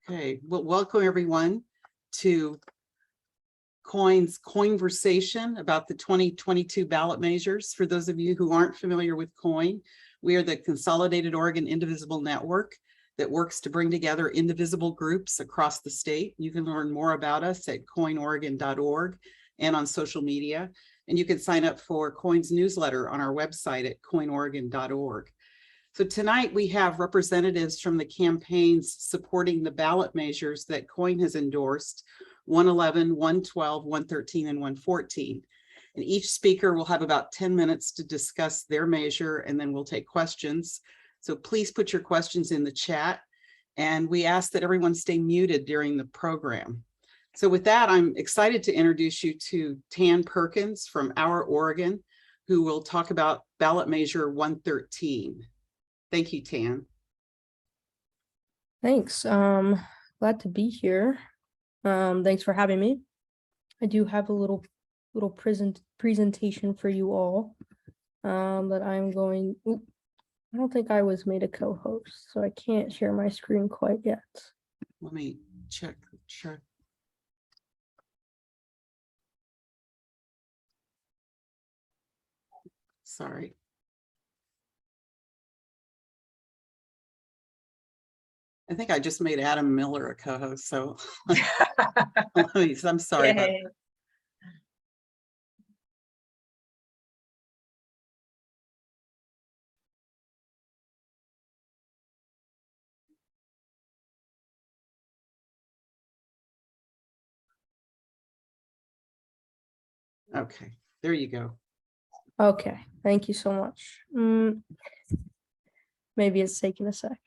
Okay, well, welcome everyone to COINversation about the 2022 ballot measures. For those of you who aren't familiar with COIN, we are the Consolidated Oregon Indivisible Network that works to bring together indivisible groups across the state. You can learn more about us at coinoregon.org and on social media. And you can sign up for COIN's newsletter on our website at coinoregon.org. So tonight we have representatives from the campaigns supporting the ballot measures that COIN has endorsed, 111, 112, 113, and 114. And each speaker will have about 10 minutes to discuss their measure, and then we'll take questions. So please put your questions in the chat, and we ask that everyone stay muted during the program. So with that, I'm excited to introduce you to Tan Perkins from Our Oregon, who will talk about ballot measure 113. Thank you, Tan. Thanks. Glad to be here. Thanks for having me. I do have a little presentation for you all that I'm going. I don't think I was made a co-host, so I can't share my screen quite yet. Let me check. Sorry. I think I just made Adam Miller a co-host, so I'm sorry about that. Okay, there you go. Okay, thank you so much. Maybe it's taking a sec.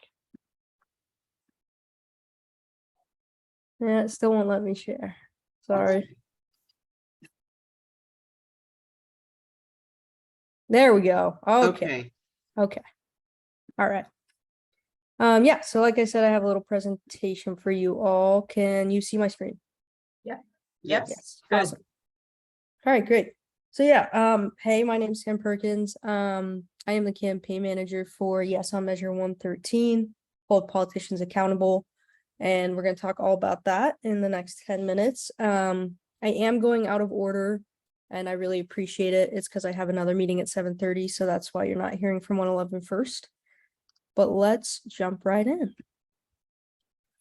Yeah, it still won't let me share. Sorry. There we go. Okay. All right. Yeah, so like I said, I have a little presentation for you all. Can you see my screen? Yeah. Yes. Awesome. All right, great. So yeah, hey, my name is Tan Perkins. I am the campaign manager for Yes on Measure 113, Hold Politicians Accountable. And we're going to talk all about that in the next 10 minutes. I am going out of order, and I really appreciate it. It's because I have another meeting at 7:30, so that's why you're not hearing from 111 first. But let's jump right in.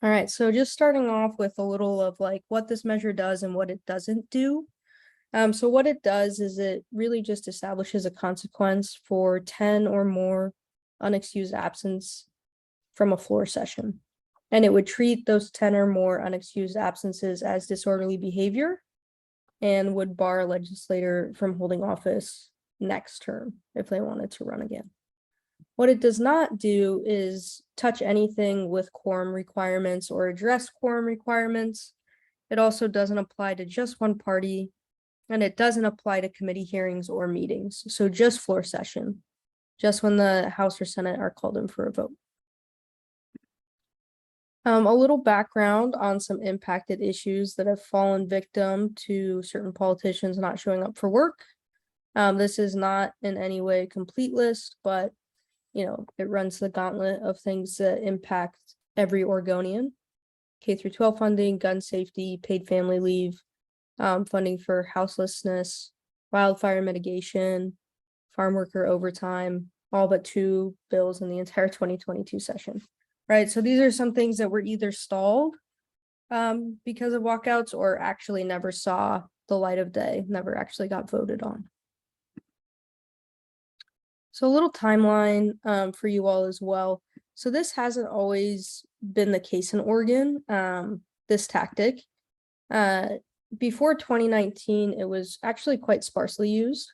All right, so just starting off with a little of like what this measure does and what it doesn't do. So what it does is it really just establishes a consequence for 10 or more unexcused absence from a floor session. And it would treat those 10 or more unexcused absences as disorderly behavior and would bar a legislator from holding office next term if they wanted to run again. What it does not do is touch anything with quorum requirements or address quorum requirements. It also doesn't apply to just one party, and it doesn't apply to committee hearings or meetings. So just floor session, just when the House or Senate are called in for a vote. A little background on some impacted issues that have fallen victim to certain politicians not showing up for work. This is not in any way a complete list, but it runs the gauntlet of things that impact every Oregonian. K-12 funding, gun safety, paid family leave, funding for houselessness, wildfire mitigation, farm worker overtime, all but 2 bills in the entire 2022 session. Right, so these are some things that were either stalled because of walkouts or actually never saw the light of day, never actually got voted on. So a little timeline for you all as well. So this hasn't always been the case in Oregon, this tactic. Before 2019, it was actually quite sparsely used,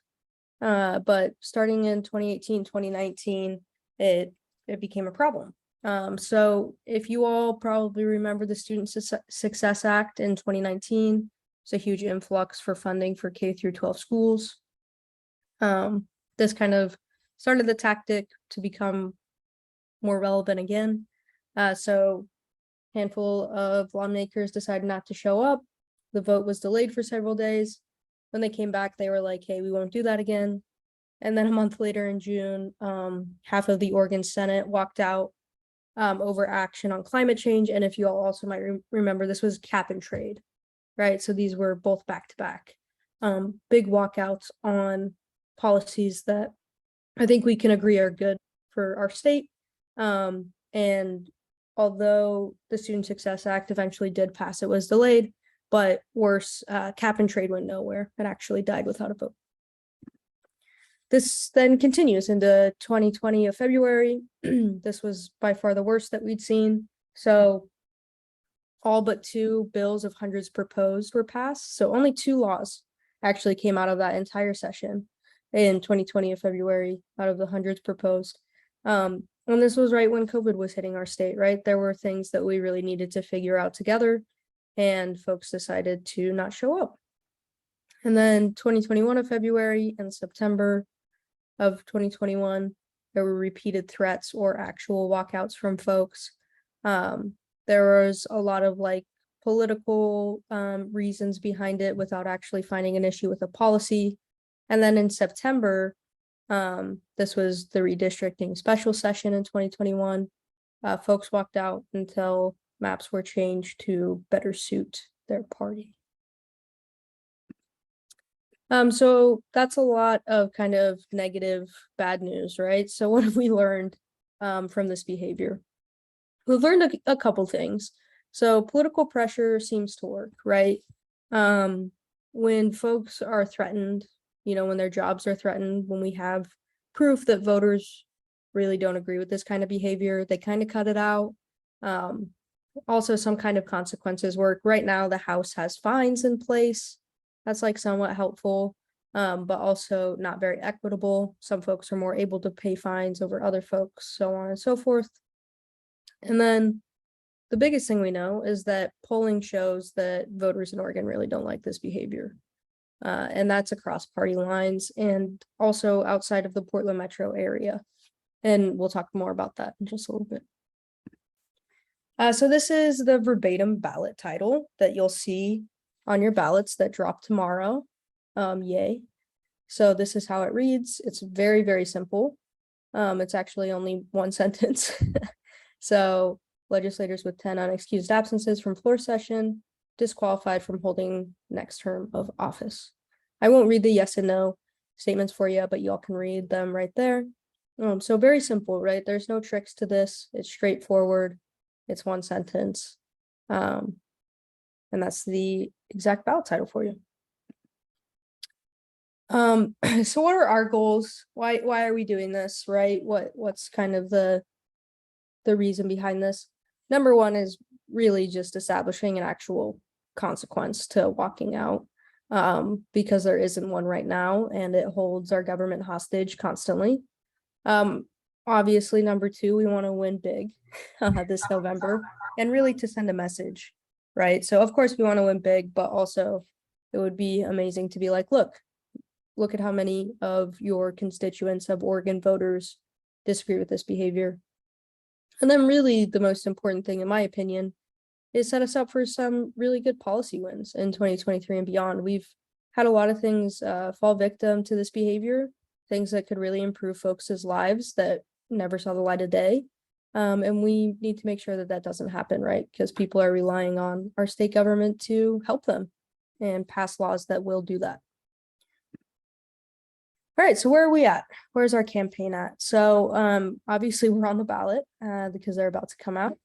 but starting in 2018, 2019, it became a problem. So if you all probably remember the Student Success Act in 2019, it's a huge influx for funding for K-12 schools. This kind of started the tactic to become more relevant again. So a handful of lawmakers decided not to show up. The vote was delayed for several days. When they came back, they were like, hey, we won't do that again. And then a month later in June, half of the Oregon Senate walked out over action on climate change. And if you all also might remember, this was cap and trade, right? So these were both back to back. Big walkouts on policies that I think we can agree are good for our state. And although the Student Success Act eventually did pass, it was delayed, but worse, cap and trade went nowhere and actually died without a vote. This then continues into 2020 of February. This was by far the worst that we'd seen. So all but 2 bills of hundreds proposed were passed. So only 2 laws actually came out of that entire session in 2020 of February out of the hundreds proposed. And this was right when COVID was hitting our state, right? There were things that we really needed to figure out together, and folks decided to not show up. And then 2021 of February and September of 2021, there were repeated threats or actual walkouts from folks. There was a lot of like political reasons behind it without actually finding an issue with a policy. And then in September, this was the redistricting special session in 2021. Folks walked out until maps were changed to better suit their party. So that's a lot of kind of negative, bad news, right? So what have we learned from this behavior? We've learned a couple things. So political pressure seems to work, right? When folks are threatened, you know, when their jobs are threatened, when we have proof that voters really don't agree with this kind of behavior, they kind of cut it out. Also, some kind of consequences work. Right now, the House has fines in place. That's like somewhat helpful, but also not very equitable. Some folks are more able to pay fines over other folks, so on and so forth. And then the biggest thing we know is that polling shows that voters in Oregon really don't like this behavior. And that's across party lines and also outside of the Portland metro area. And we'll talk more about that in just a little bit. So this is the verbatim ballot title that you'll see on your ballots that drop tomorrow. Yay. So this is how it reads. It's very, very simple. It's actually only 1 sentence. So legislators with 10 unexcused absences from floor session disqualified from holding next term of office. I won't read the yes and no statements for you, but y'all can read them right there. So very simple, right? There's no tricks to this. It's straightforward. It's 1 sentence. And that's the exact ballot title for you. So what are our goals? Why are we doing this, right? What's kind of the reason behind this? Number 1 is really just establishing an actual consequence to walking out, because there isn't one right now, and it holds our government hostage constantly. Obviously, number 2, we want to win big this November, and really to send a message, right? So of course we want to win big, but also it would be amazing to be like, look at how many of your constituents of Oregon voters disagree with this behavior. And then really the most important thing, in my opinion, is set us up for some really good policy wins in 2023 and beyond. We've had a lot of things fall victim to this behavior, things that could really improve folks' lives that never saw the light of day. And we need to make sure that that doesn't happen, right? Because people are relying on our state government to help them and pass laws that will do that. All right, so where are we at? Where's our campaign at? So obviously we're on the ballot because they're about to come out.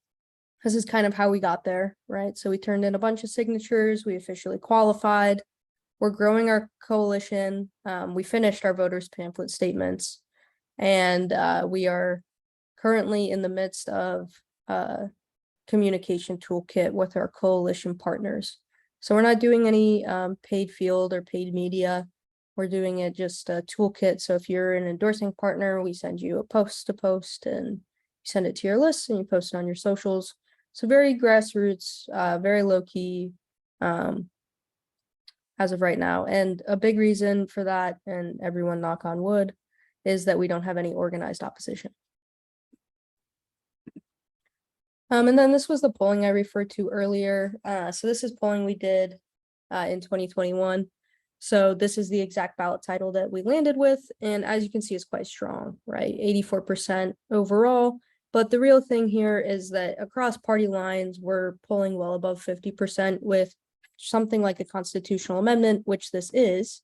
This is kind of how we got there, right? So we turned in a bunch of signatures. We officially qualified. We're growing our coalition. We finished our voters' pamphlet statements. And we are currently in the midst of a communication toolkit with our coalition partners. So we're not doing any paid field or paid media. We're doing it just a toolkit. So if you're an endorsing partner, we send you a post to post and you send it to your list and you post it on your socials. So very grassroots, very low key as of right now. And a big reason for that, and everyone knock on wood, is that we don't have any organized opposition. And then this was the polling I referred to earlier. So this is polling we did in 2021. So this is the exact ballot title that we landed with. And as you can see, it's quite strong, right? 84% overall, But the real thing here is that across party lines, we're pulling well above 50% with something like a constitutional amendment, which this is.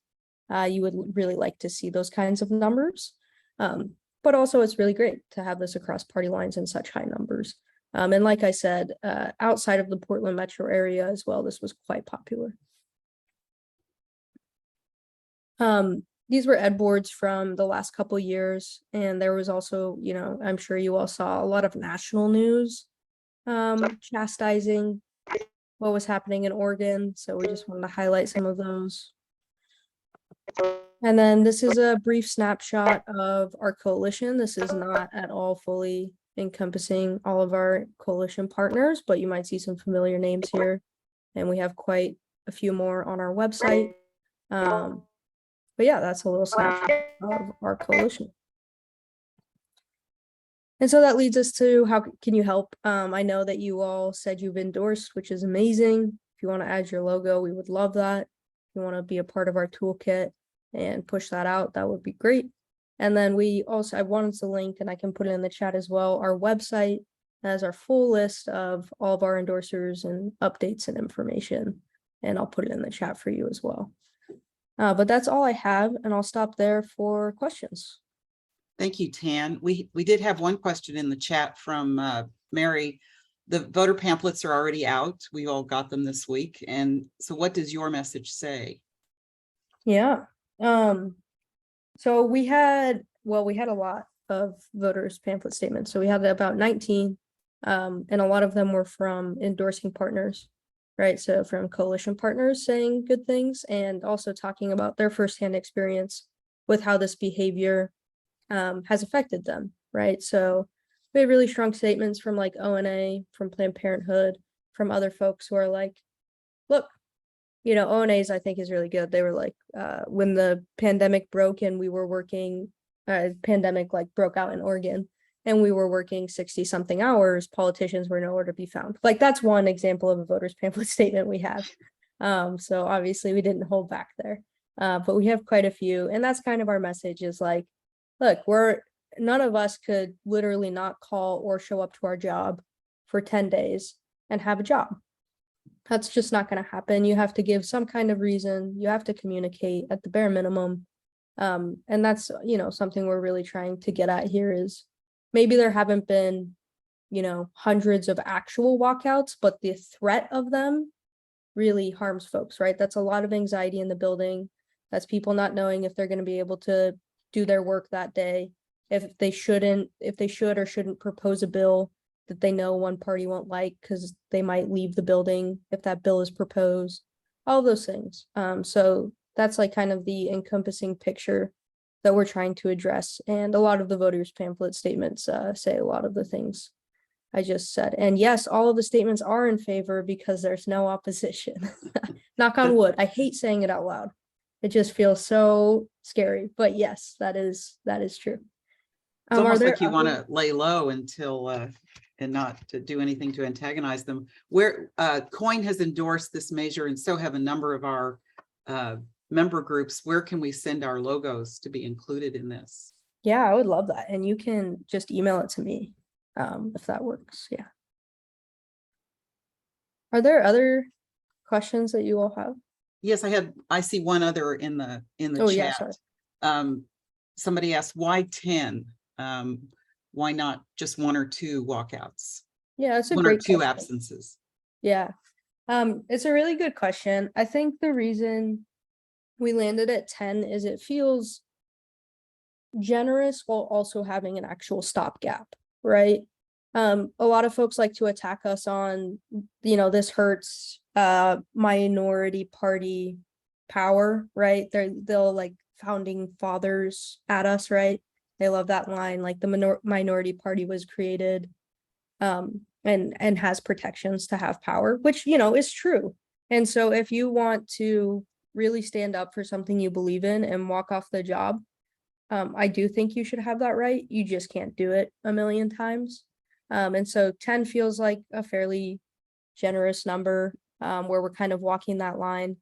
You would really like to see those kinds of numbers. But also it's really great to have this across party lines in such high numbers. And like I said, outside of the Portland metro area as well, this was quite popular. These were ed boards from the last couple years, and there was also, you know, I'm sure you all saw a lot of national news chastising what was happening in Oregon. So we just wanted to highlight some of those. And then this is a brief snapshot of our coalition. This is not at all fully encompassing all of our coalition partners, but you might see some familiar names here. And we have quite a few more on our website. But yeah, that's a little snapshot of our coalition. And so that leads us to how can you help? I know that you all said you've endorsed, which is amazing. If you want to add your logo, we would love that. If you want to be a part of our toolkit and push that out, that would be great. And then we also, I wanted to link, and I can put it in the chat as well, our website has our full list of all of our endorsers and updates and information. And I'll put it in the chat for you as well. But that's all I have, and I'll stop there for questions. Thank you, Tan. We did have one question in the chat from Mary. The voter pamphlets are already out. We all got them this week. And so what does your message say? Yeah. So we had a lot of voters pamphlet statements. So we had about 19, and a lot of them were from endorsing partners, right? So from coalition partners saying good things and also talking about their firsthand experience with how this behavior has affected them, right? So we had really strong statements from like ONA, from Planned Parenthood, from other folks who are like, look, you know, ONA's I think is really good. They were like, when the pandemic broke and we were working, pandemic like broke out in Oregon and we were working 60 something hours, politicians were nowhere to be found. Like that's one example of a voters pamphlet statement we have. So obviously we didn't hold back there, but we have quite a few. And that's kind of our message is like, look, none of us could literally not call or show up to our job for 10 days and have a job. That's just not going to happen. You have to give some kind of reason. You have to communicate at the bare minimum. And that's, you know, something we're really trying to get at here is maybe there haven't been, you know, hundreds of actual walkouts, but the threat of them really harms folks, right? That's a lot of anxiety in the building. That's people not knowing if they're going to be able to do their work that day, if they should or shouldn't propose a bill that they know one party won't like because they might leave the building if that bill is proposed, all those things. So that's like kind of the encompassing picture that we're trying to address. And a lot of the voters pamphlet statements say a lot of the things I just said. And yes, all of the statements are in favor because there's no opposition. Knock on wood. I hate saying it out loud. It just feels so scary, but yes, that is true. It's almost like you want to lay low until and not to do anything to antagonize them. Where COIN has endorsed this measure, and so have a number of our member groups. Where can we send our logos to be included in this? Yeah, I would love that, and you can just email it to me if that works. Yeah. Are there other questions that you all have? Yes, I see one other in the Oh, chat. yeah, sorry. Somebody asked why 10? Why not just 1 or 2 walkouts? Yeah, it's a one great or 2 question. absences. Yeah. It's a really good question. I think the reason we landed at 10 is it feels generous while also having an actual stopgap, right? A lot of folks like to attack us on, you know, this hurts minority party power, right? They'll like founding fathers at us, right? They love that line, like the minority party was created and has protections to have power, which, you know, is true. And so if you want to really stand up for something you believe in and walk off the job, I do think you should have that right. You just can't do it a million times. And so 10 feels like a fairly generous number where we're kind of walking that line.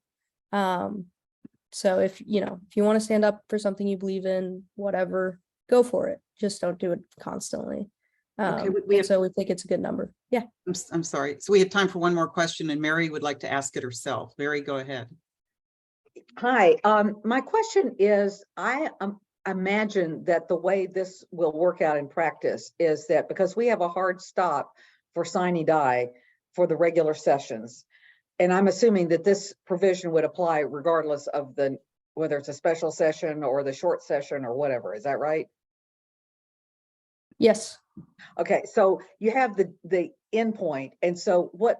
So if you want to stand up for something you believe in, whatever, go for it. Just don't do it constantly. Okay, And so we think it's a good number. Yeah. I'm sorry. So we have time for one more question, and Mary would like to ask it herself. Mary, go ahead. Hi, my question is, I imagine that the way this will work out in practice is that because we have a hard stop for sine die for the regular sessions, and I'm assuming that this provision would apply regardless of whether it's a special session or the short session or whatever. Is that right? Yes. Okay, so you have the endpoint, and so what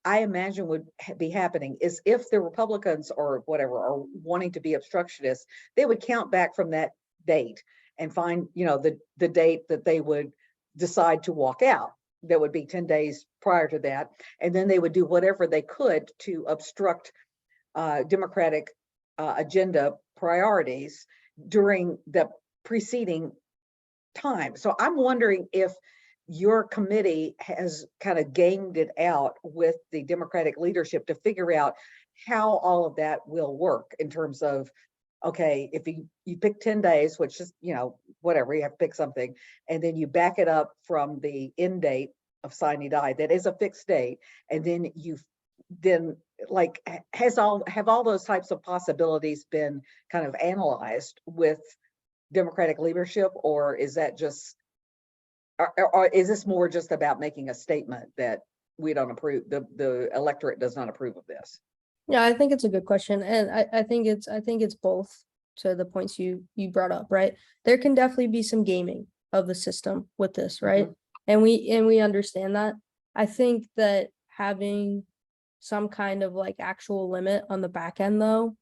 I imagine would be happening is if the Republicans or whatever are wanting to be obstructionists, they would count back from that date and find, the date that they would decide to walk out. That would be 10 days prior to that, and then they would do whatever they could to obstruct Democratic agenda priorities during the preceding time. So I'm wondering if your committee has kind of gamed it out with the Democratic leadership to figure out how all of that will work in terms of, okay, if you pick 10 days, which is, whatever, you have to pick something, and then you back it up from the end date of sine die, that is a fixed date, and then have all those types of possibilities been kind of analyzed with Democratic leadership, or is that just, or is this more just about making a statement that we don't approve, the electorate does not approve of this? Yeah, I think it's a good question. And I think it's both, to the points you brought up, right? There can definitely be some gaming of the system with this, right? And we understand that. I think that having some kind of like actual limit on the back end though,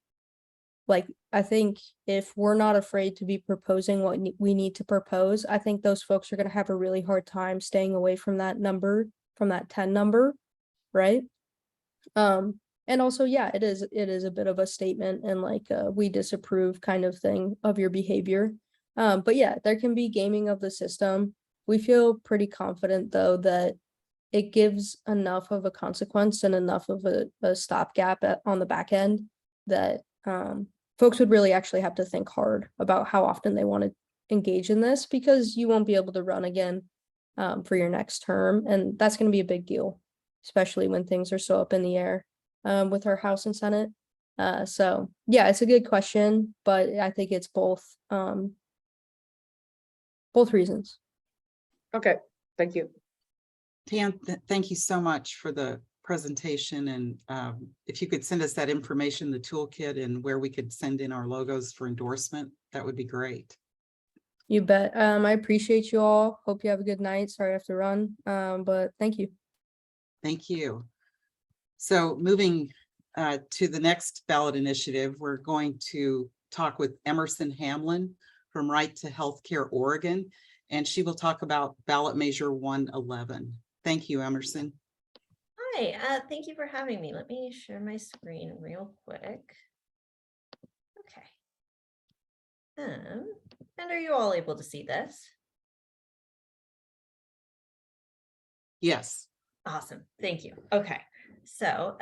like, I think if we're not afraid to be proposing what we need to propose, I think those folks are going to have a really hard time staying away from that number, from that 10 number, right? And also, yeah, it is a bit of a statement and like we disapprove kind of thing of your behavior. But yeah, there can be gaming of the system. We feel pretty confident though that it gives enough of a consequence and enough of a stopgap on the back end that folks would really actually have to think hard about how often they want to engage in this, because you won't be able to run again for your next term. And that's going to be a big deal, especially when things are so up in the air with our House and Senate. So yeah, it's a good question, but I think it's both reasons. Okay, thank you. Tan, thank you so much for the presentation, and if you could send us that information, the toolkit, and where we could send in our logos for endorsement, that would be great. You bet. I appreciate you all. Hope you have a good night. Sorry I have to run, but thank you. Thank you. So moving to the next ballot initiative, we're going to talk with Emerson Hamlin from Right to Healthcare Oregon, and she will talk about ballot measure 111. Thank you, Emerson. Hi, thank you for having me. Let me share my screen real quick. Okay. And are you all able to see this? Yes. Awesome, thank you. Okay, so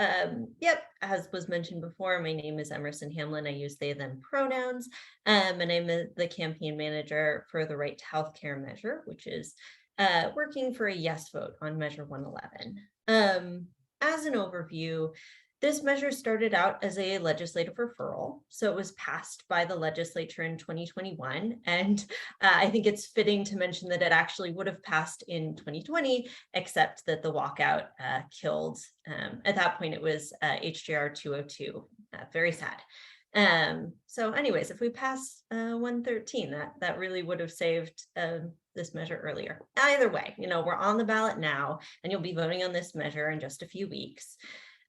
yep, as was mentioned before, my name is Emerson Hamlin. I use they, them pronouns, and I'm the campaign manager for the Right to Healthcare measure, which is working for a yes vote on measure 111. As an overview, this measure started out as a legislative referral. So it was passed by the legislature in 2021. And I think it's fitting to mention that it actually would have passed in 2020, except that the walkout killed. At that point, it was HJR 202. Very sad. So anyways, if we pass 113, that really would have saved this measure earlier. Either way, we're on the ballot now, and you'll be voting on this measure in just a few weeks.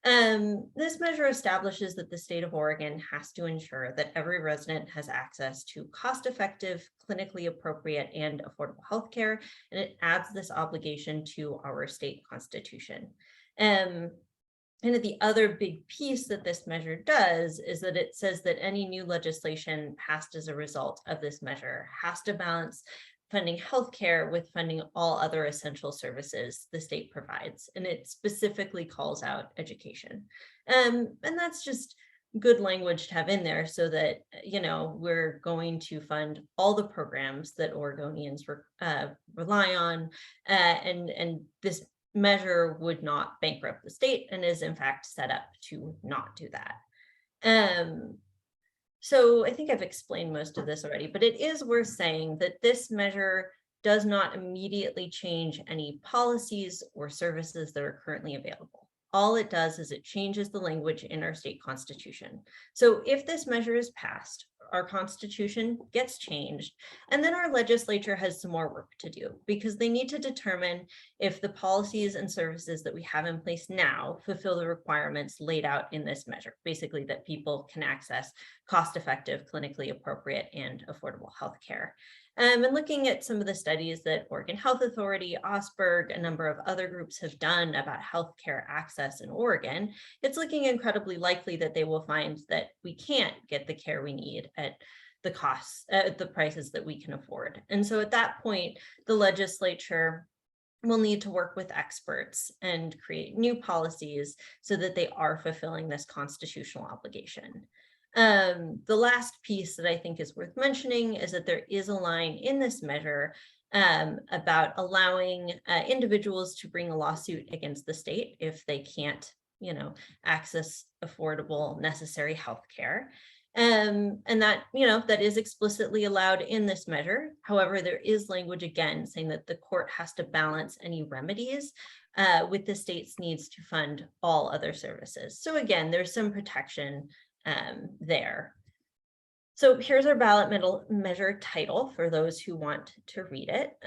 This measure establishes that the state of Oregon has to ensure that every resident has access to cost-effective, clinically appropriate, and affordable healthcare, and it adds this obligation to our state constitution. And the other big piece that this measure does is that it says that any new legislation passed as a result of this measure has to balance funding healthcare with funding all other essential services the state provides. And it specifically calls out education. And that's just good language to have in there so that, you know, we're going to fund all the programs that Oregonians rely on, and this measure would not bankrupt the state and is in fact set up to not do that. So I think I've explained most of this already, but it is worth saying that this measure does not immediately change any policies or services that are currently available. All it does is it changes the language in our state constitution. So if this measure is passed, our constitution gets changed, and then our legislature has some more work to do because they need to determine if the policies and services that we have in place now fulfill the requirements laid out in this measure, basically that people can access cost-effective, clinically appropriate, and affordable health care. And looking at some of the studies that Oregon Health Authority, Osberg, a number of other groups have done about healthcare access in Oregon, it's looking incredibly likely that they will find that we can't get the care we need at the costs, at the prices that we can afford. And so at that point, the legislature will need to work with experts and create new policies so that they are fulfilling this constitutional obligation. The last piece that I think is worth mentioning is that there is a line in this measure about allowing individuals to bring a lawsuit against the state if they can't, you know, access affordable, necessary health care. And that, you know, that is explicitly allowed in this measure. However, there is language again saying that the court has to balance any remedies with the state's needs to fund all other services. So again, there's some protection there. So here's our ballot measure title for those who want to read it.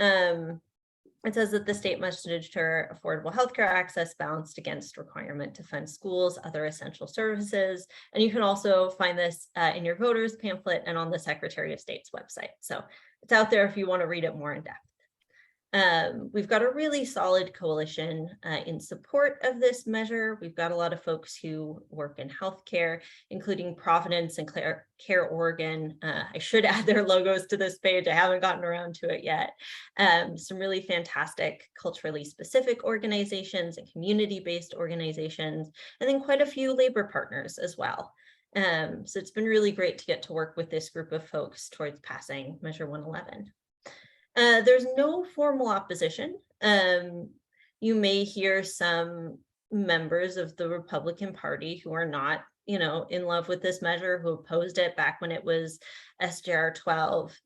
It says that the state must ensure affordable healthcare access balanced against requirement to fund schools, other essential services. And you can also find this in your voters pamphlet and on the Secretary of State's website. So it's out there if you want to read it more in depth. We've got a really solid coalition in support of this measure. We've got a lot of folks who work in healthcare, including Providence and Care Oregon. I should add their logos to this page. I haven't gotten around to it yet. Some really fantastic culturally specific organizations and community-based organizations, and then quite a few labor partners as well. So it's been really great to get to work with this group of folks towards passing Measure 111. There's no formal opposition. You may hear some members of the Republican Party who are not, you know, in love with this measure, who opposed it back when it was SJR 12.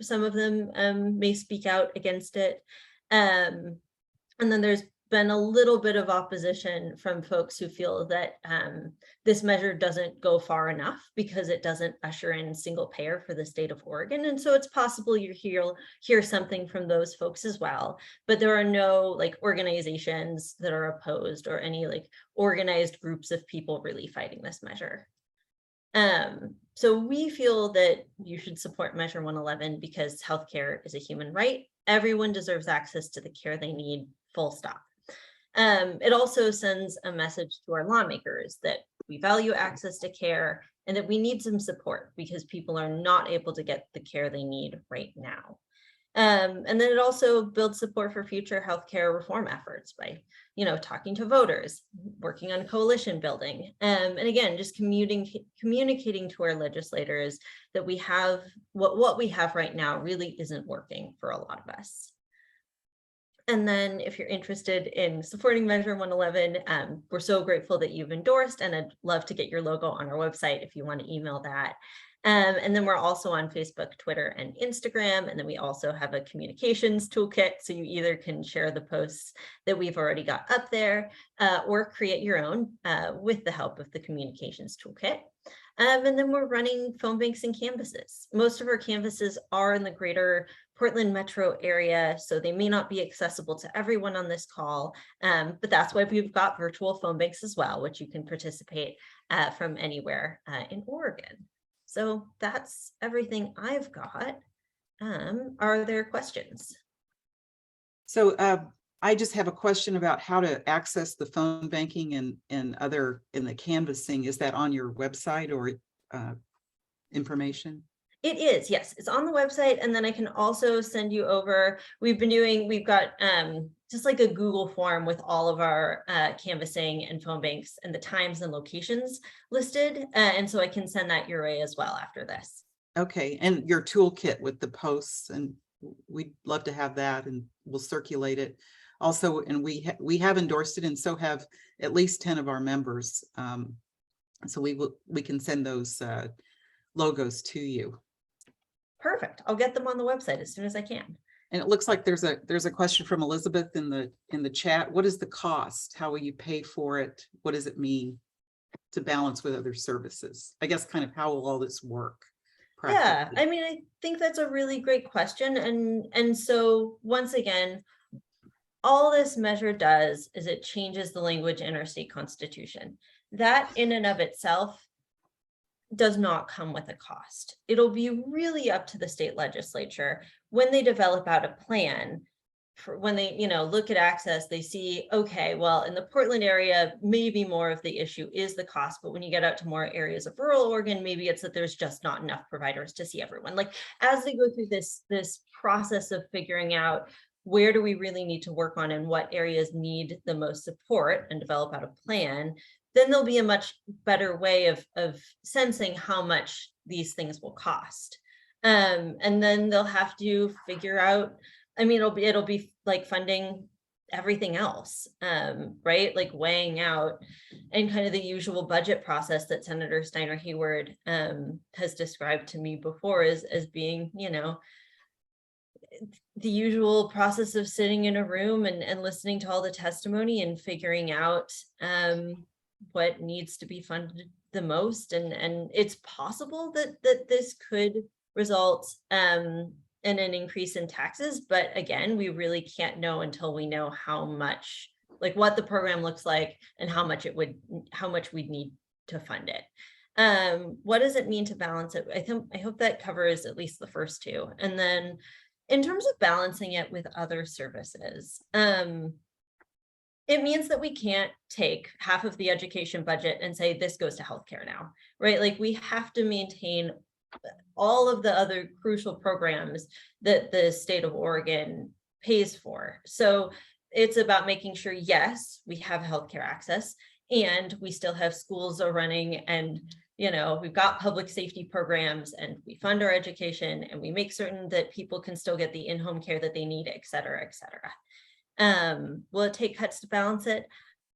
Some of them may speak out against it. And then there's been a little bit of opposition from folks who feel that this measure doesn't go far enough because it doesn't usher in single payer for the state of Oregon. And so it's possible you hear something from those folks as well, but there are no like organizations that are opposed or any like organized groups of people really fighting this measure. So we feel that you should support Measure 111 because healthcare is a human right. Everyone deserves access to the care they need, full stop. It also sends a message to our lawmakers that we value access to care and that we need some support because people are not able to get the care they need right now. And then it also builds support for future healthcare reform efforts by, you know, talking to voters, working on coalition building, and again, just communicating to our legislators that we have what we have right now really isn't working for a lot of us. And then if you're interested in supporting Measure 111, we're so grateful that you've endorsed, and I'd love to get your logo on our website if you want to email that. And then we're also on Facebook, Twitter, and Instagram. And then we also have a communications toolkit. So you either can share the posts that we've already got up there or create your own with the help of the communications toolkit. And then we're running phone banks and canvases. Most of our canvases are in the greater Portland metro area, so they may not be accessible to everyone on this call, but that's why we've got virtual phone banks as well, which you can participate from anywhere in Oregon. So that's everything I've got. Are there questions? So I just have a question about how to access the phone banking and other in the canvassing. Is that on your website or information? It is, yes, it's on the website, and then I can also send you over, we've got just like a Google form with all of our canvassing and phone banks and the times and locations listed. And so I can send that your way as well after this. Okay, and your toolkit with the posts, and we'd love to have that, and we'll circulate it. Also, and we have endorsed it, and so have at least 10 of our members. So we can send those logos to you. Perfect. I'll get them on the website as soon as I can. And it looks like there's a question from Elizabeth in the chat. What is the cost? How will you pay for it? What does it mean to balance with other services? I guess kind of how will all this work? Yeah, practically? I mean, I think that's a really great question. And so once again, all this measure does is it changes the language in our state constitution. That in and of itself does not come with a cost. It'll be really up to the state legislature when they develop out a plan. For when they, look at access, they see, okay, well, in the Portland area, maybe more of the issue is the cost, but when you get out to more areas of rural Oregon, maybe it's that there's just not enough providers to see everyone. Like as they go through this process of figuring out where do we really need to work on and what areas need the most support and develop out a plan, then there'll be a much better way of sensing how much these things will cost. And then they'll have to figure out, I mean, it'll be like funding everything else, right? Like weighing out and kind of the usual budget process that Senator Steiner Hayward has described to me before as being, the usual process of sitting in a room and listening to all the testimony and figuring out what needs to be funded the most. And it's possible that this could result in an increase in taxes, but again, we really can't know until we know how much, like what the program looks like and how much we'd need to fund it. What does it mean to balance it? I hope that covers at least the first two. And then in terms of balancing it with other services, it means that we can't take half of the education budget and say this goes to healthcare now, right? Like we have to maintain all of the other crucial programs that the state of Oregon pays for. So it's about making sure, yes, we have healthcare access and we still have schools are running and we've got public safety programs and we fund our education and we make certain that people can still get the in-home care that they need, et cetera, et cetera. Will it take cuts to balance it?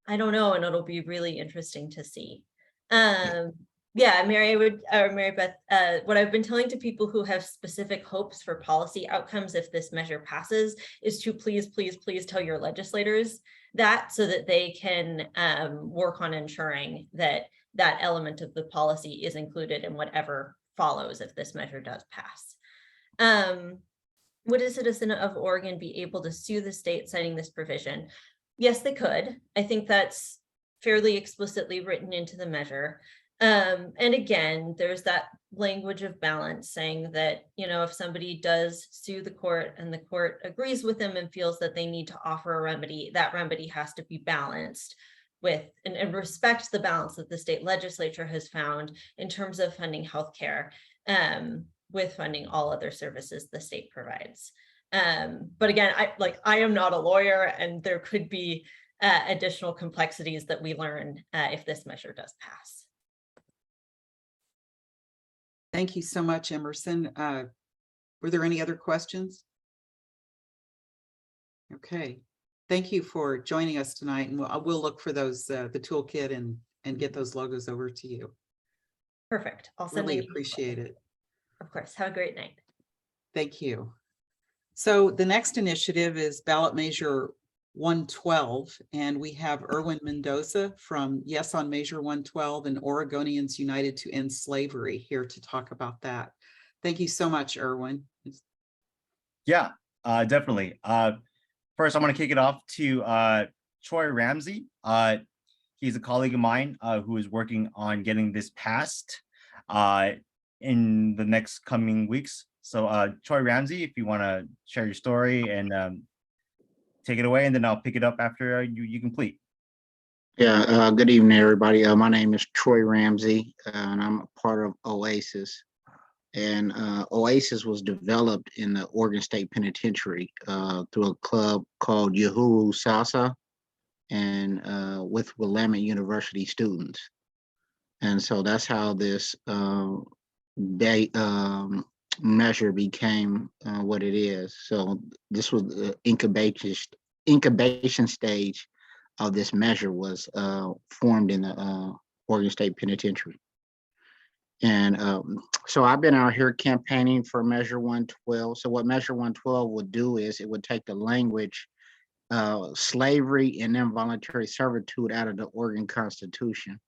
I don't know, and it'll be really interesting to see. Yeah, Mary Beth, what I've been telling to people who have specific hopes for policy outcomes if this measure passes is to please tell your legislators that so that they can work on ensuring that element of the policy is included in whatever follows if this measure does pass. Would a citizen of Oregon be able to sue the state citing this provision? Yes, they could. I think that's fairly explicitly written into the measure. And again, there's that language of balance saying that, if somebody does sue the court and the court agrees with them and feels that they need to offer a remedy, that remedy has to be balanced with and respect the balance that the state legislature has found in terms of funding healthcare, with funding all other services the state provides. But again, I am not a lawyer, and there could be additional complexities that we learn if this measure does pass. Thank you so much, Emerson. Were there any other questions? Okay, thank you for joining us tonight, and we'll look for those the toolkit and get those logos over to you. Perfect. I'll send Really you. appreciate it. Of course. Have a great night. Thank you. So the next initiative is ballot measure 112, and we have Erwin Mendoza from Yes on Measure 112 and Oregonians United to End Slavery here to talk about that. Thank you so much, Erwin. Yeah, definitely. First, I want to kick it off to Troy Ramsey. He's a colleague of mine who is working on getting this passed in the next coming weeks. So Troy Ramsey, if you want to share your story and take it away, and then I'll pick it up after you complete. Yeah, good evening, everybody. My name is Troy Ramsey, and I'm a part of OASIS. And Oasis was developed in the Oregon State Penitentiary through a club called Uhuru Salsa and with Willamette University students. And so that's how this measure became what it is. So this was the incubation stage of this measure was formed in the Oregon State Penitentiary. And so I've been out here campaigning for Measure 112. So what Measure 112 would do is it would take the language slavery and involuntary servitude out of the Oregon Constitution.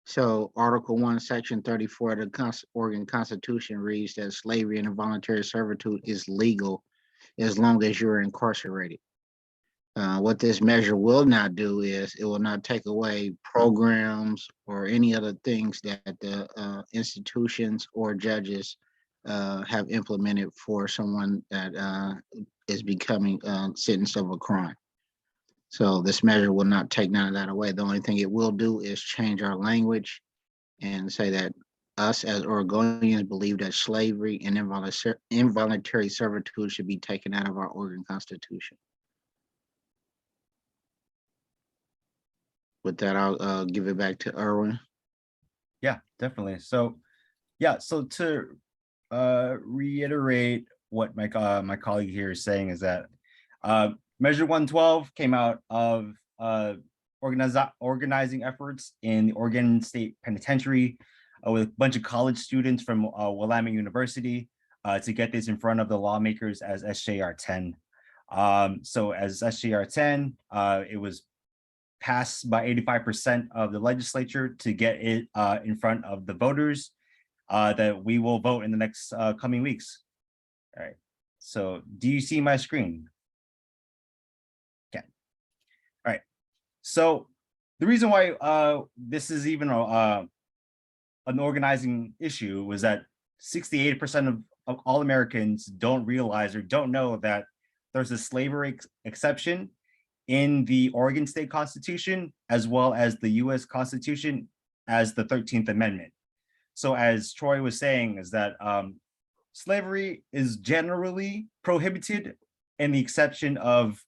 So Article 1, Section 34 of the Oregon Constitution reads that slavery and involuntary servitude is legal as long as you're incarcerated. What this measure will not do is it will not take away programs or any other things that the institutions or judges have implemented for someone that is becoming sentenced of a crime. So this measure will not take none of that away. The only thing it will do is change our language and say that us as Oregonians believe that slavery and involuntary servitude should be taken out of our Oregon Constitution. With that, I'll give it back to Erwin. Yeah, definitely. So, yeah, so to reiterate what my colleague here is saying is that Measure 112 came out of organizing efforts in the Oregon State Penitentiary with a bunch of college students from Willamette University to get this in front of the lawmakers as SJR 10. So as SJR 10, it was passed by 85% of the legislature to get it in front of the voters that we will vote in the next coming weeks. All right, so do you see my screen? Okay, all right. So the reason why this is even an organizing issue was that 68% of all Americans don't realize or don't know that there's a slavery exception in the Oregon State Constitution, as well as the US Constitution as the 13th Amendment. So as Troy was saying, is that slavery is generally prohibited in the exception of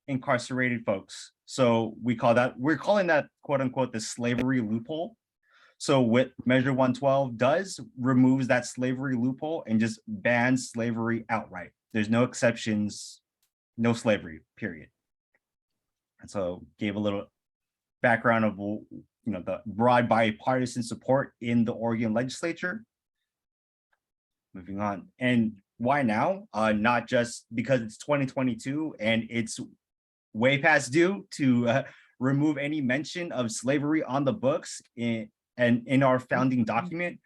incarcerated folks. So we're calling that quote unquote the slavery loophole. So what Measure 112 does removes that slavery loophole and just bans slavery outright. There's no exceptions, no slavery, period. And so gave a little background of the broad bipartisan support in the Oregon legislature. Moving on, and why now? Not just because it's 2022 and it's way past due to remove any mention of slavery on the books in our founding document.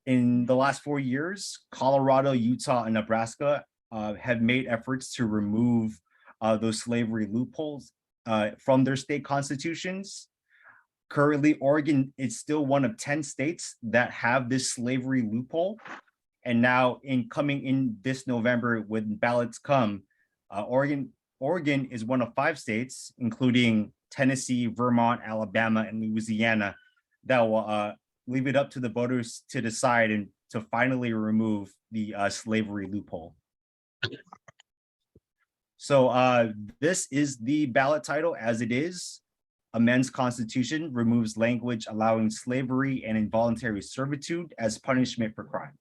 In the last 4 years, Colorado, Utah, and Nebraska have made efforts to remove those slavery loopholes from their state constitutions. Currently, Oregon is still one of 10 states that have this slavery loophole. And now coming in this November, when ballots come, Oregon is one of 5 states, including Tennessee, Vermont, Alabama, and Louisiana, that will leave it up to the voters to decide and to finally remove the slavery loophole. So this is the ballot title as it is. Amends Constitution, removes language allowing slavery and involuntary servitude as punishment for crime.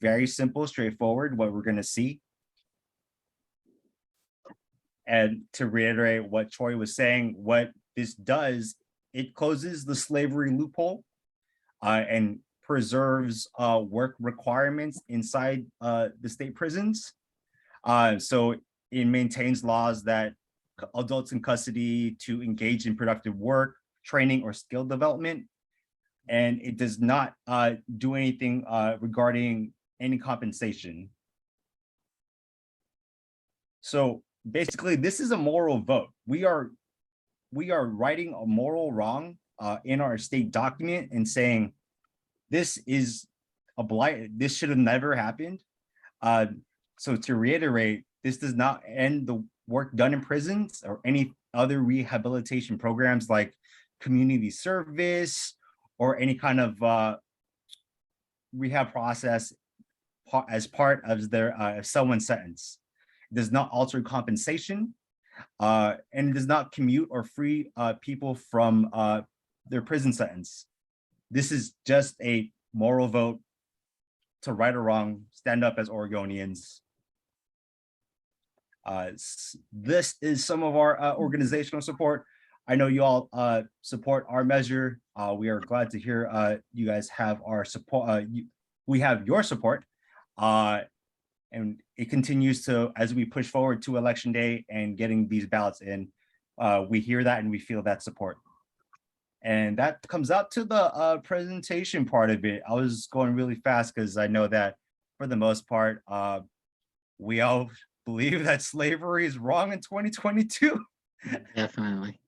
Very simple, straightforward, what we're going to see. And to reiterate what Troy was saying, what this does, it closes the slavery loophole and preserves work requirements inside the state prisons. So it maintains laws that adults in custody to engage in productive work, training, or skill development. And it does not do anything regarding any compensation. So basically, this is a moral vote. We are righting a moral wrong in our state document and saying this is a blight. This should have never happened. So to reiterate, this does not end the work done in prisons or any other rehabilitation programs like community service or any kind of rehab process as part of their someone's sentence. It does not alter compensation, and it does not commute or free people from their prison sentence. This is just a moral vote to right or wrong, stand up as Oregonians. This is some of our organizational support. I know you all support our measure. We are glad to hear you guys have our support. We have your support, and it continues to, as we push forward to election day and getting these ballots in, we hear that and we feel that support. And that comes out to the presentation part of it. I was going really fast because I know that for the most part, we all believe that slavery is wrong in 2022. Definitely.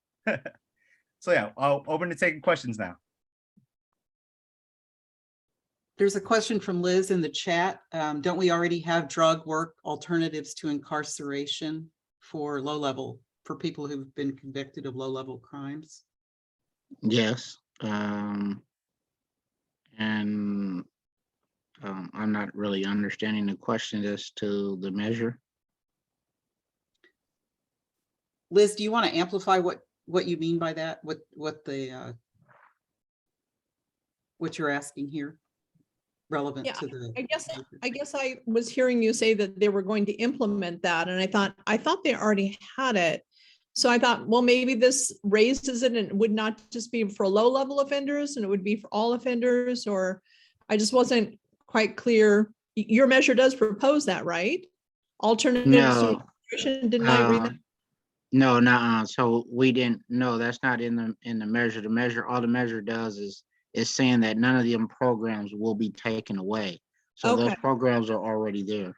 So yeah, I'll open to taking questions now. There's a question from Liz in the chat. Don't we already have drug work alternatives to incarceration for for people who've been convicted of low-level crimes? Yes. And I'm not really understanding the question as to the measure. Liz, do you want to amplify what you mean by that? What you're asking here relevant Yeah, to the. I guess I was hearing you say that they were going to implement that, and I thought they already had it. So I thought, well, maybe this raises it and it would not just be for low-level offenders and it would be for all offenders, or I just wasn't quite clear. Your measure does propose that, right? Alternatives to No, incarceration, didn't I read that? no, nuh-uh. So we didn't, no, that's not in the measure. The measure, all the measure does is saying that none of them programs will be taken away. So those Okay. programs are already there.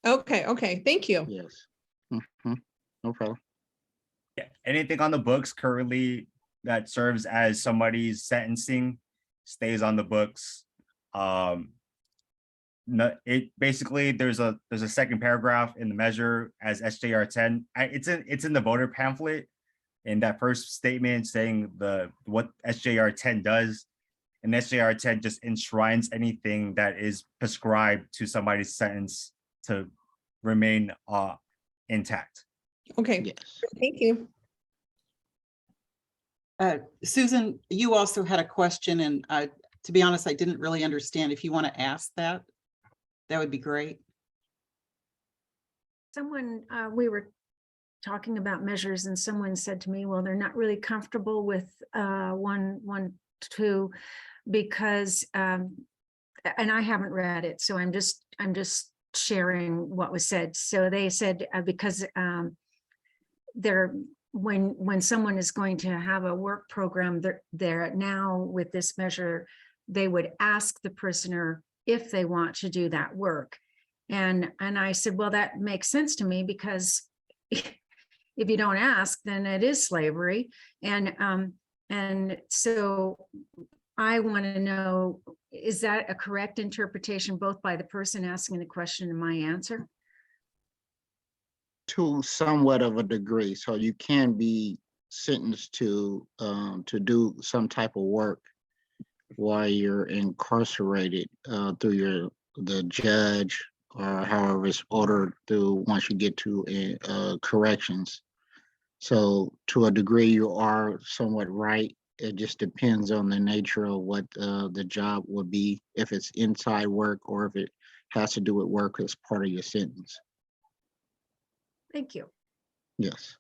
Okay, thank you. Yes. Mhm. No problem. Yeah, anything on the books currently that serves as somebody's sentencing stays on the books. No, it basically there's a second paragraph in the measure as SJR 10. It's in the voter pamphlet in that first statement saying what SJR 10 does, and SJR 10 just enshrines anything that is prescribed to somebody's sentence to remain intact. Okay, Yes. thank you. Susan, you also had a question, and to be honest, I didn't really understand. If you want to ask that would be great. Someone, we were talking about measures and someone said to me, well, they're not really comfortable with 112 because, and I haven't read it, so I'm just sharing what was said. So they said, because when someone is going to have a work program, they're now with this measure, they would ask the prisoner if they want to do that work. And I said, well, that makes sense to me, because if you don't ask, then it is slavery. And so I want to know, is that a correct interpretation, both by the person asking the question and my answer? To somewhat of a degree. So you can be sentenced to do some type of work while you're incarcerated through the judge, or however it's ordered through once you get to corrections. So to a degree, you are somewhat right. It just depends on the nature of what the job would be, if it's inside work or if it has to do with work as part of your sentence. Thank you. Yes.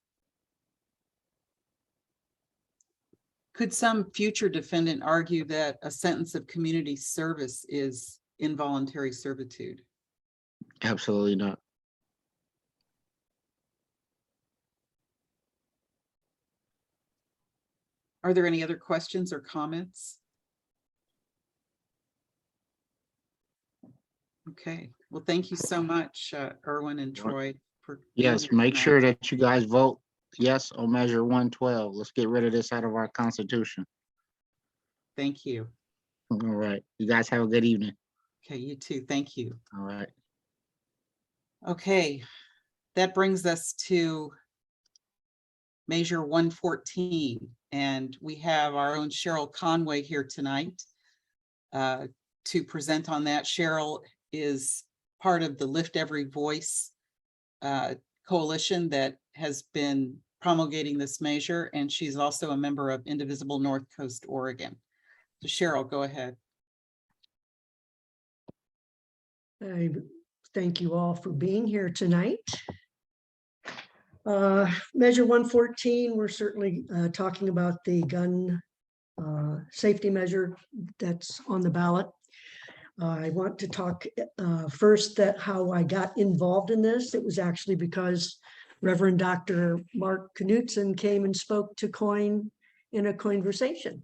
Could some future defendant argue that a sentence of community service is involuntary servitude? Absolutely not. Are there any other questions or comments? Okay, well, thank you so much, Erwin and Troy. For being Yes, here make tonight. sure that you guys vote yes on measure 112. Let's get rid of this out of our constitution. Thank you. All right. You guys have a good evening. Okay, you too. Thank you. All right. Okay, that brings us to measure 114, and we have our own Cheryl Conway here tonight. to present on that. Cheryl is part of the Lift Every Voice coalition that has been promulgating this measure, and she's also a member of Indivisible North Coast Oregon. So Cheryl, go ahead. I thank you all for being here tonight. Measure 114, we're certainly talking about the gun safety measure that's on the ballot. I want to talk first that how I got involved in this. It was actually because Reverend Dr. Mark Knutson came and spoke to COIN in a COINversation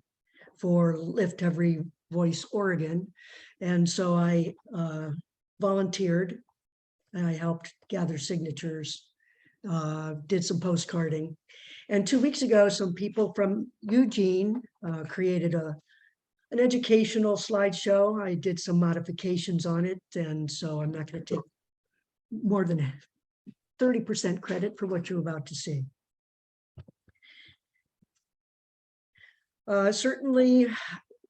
for Lift Every Voice Oregon. And so I volunteered and I helped gather signatures, did some postcarding. And 2 weeks ago, some people from Eugene created an educational slideshow. I did some modifications on it, and so I'm not going to take more than 30% credit for what you're about to see. Certainly,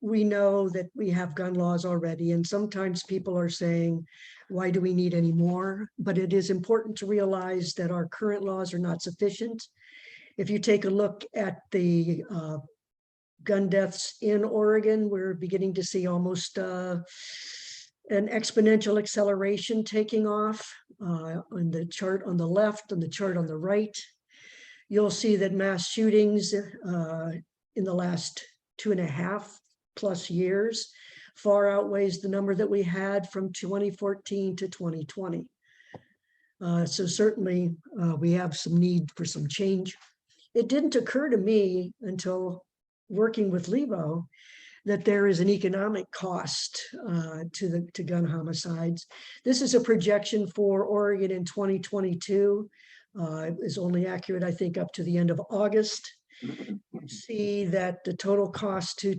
we know that we have gun laws already, and sometimes people are saying, why do we need any more? But it is important to realize that our current laws are not sufficient. If you take a look at the gun deaths in Oregon, we're beginning to see almost an exponential acceleration taking off. On the chart on the left, on the chart on the right, you'll see that mass shootings in the last 2.5+ years far outweighs the number that we had from 2014 to 2020. So certainly we have some need for some change. It didn't occur to me until working with Levo that there is an economic cost to gun homicides. This is a projection for Oregon in 2022. It is only accurate, I think, up to the end of August. You see that the total cost to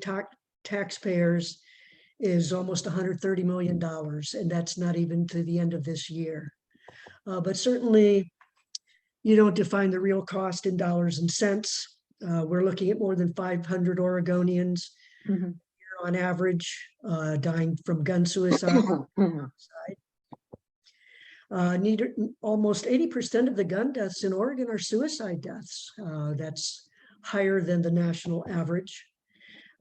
taxpayers is almost $130 million, and that's not even to the end of this year. But certainly, you don't define the real cost in dollars and cents. We're looking at more than 500 Oregonians on average dying from gun suicide. Almost 80% of the gun deaths in Oregon are suicide deaths. That's higher than the national average.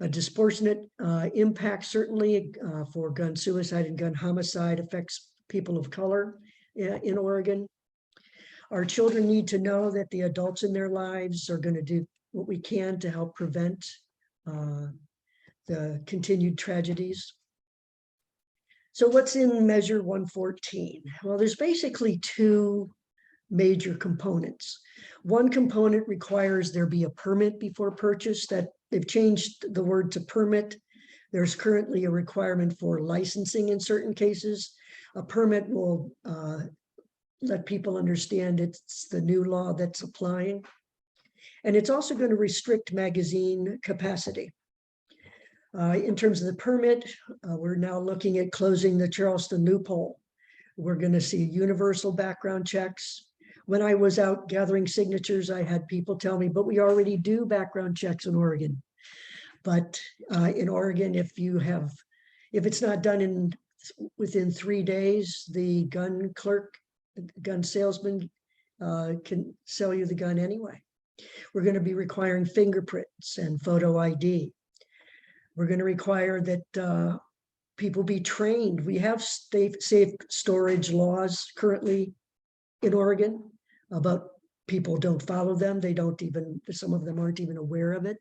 A disproportionate impact certainly for gun suicide and gun homicide affects people of color in Oregon. Our children need to know that the adults in their lives are going to do what we can to help prevent the continued tragedies. So what's in Measure 114? Well, there's basically two major components. One component requires there be a permit before purchase. That they've changed the word to permit. There's currently a requirement for licensing in certain cases. A permit will let people understand it's the new law that's applying. And it's also going to restrict magazine capacity. In terms of the permit, we're now looking at closing the Charleston loophole. We're going to see universal background checks. When I was out gathering signatures, I had people tell me, but we already do background checks in Oregon. But in Oregon, if it's not done within 3 days, the gun clerk, gun salesman can sell you the gun anyway. We're going to be requiring fingerprints and photo ID. We're going to require that people be trained. We have safe storage laws currently in Oregon, but people don't follow them. They don't even, some of them aren't even aware of it.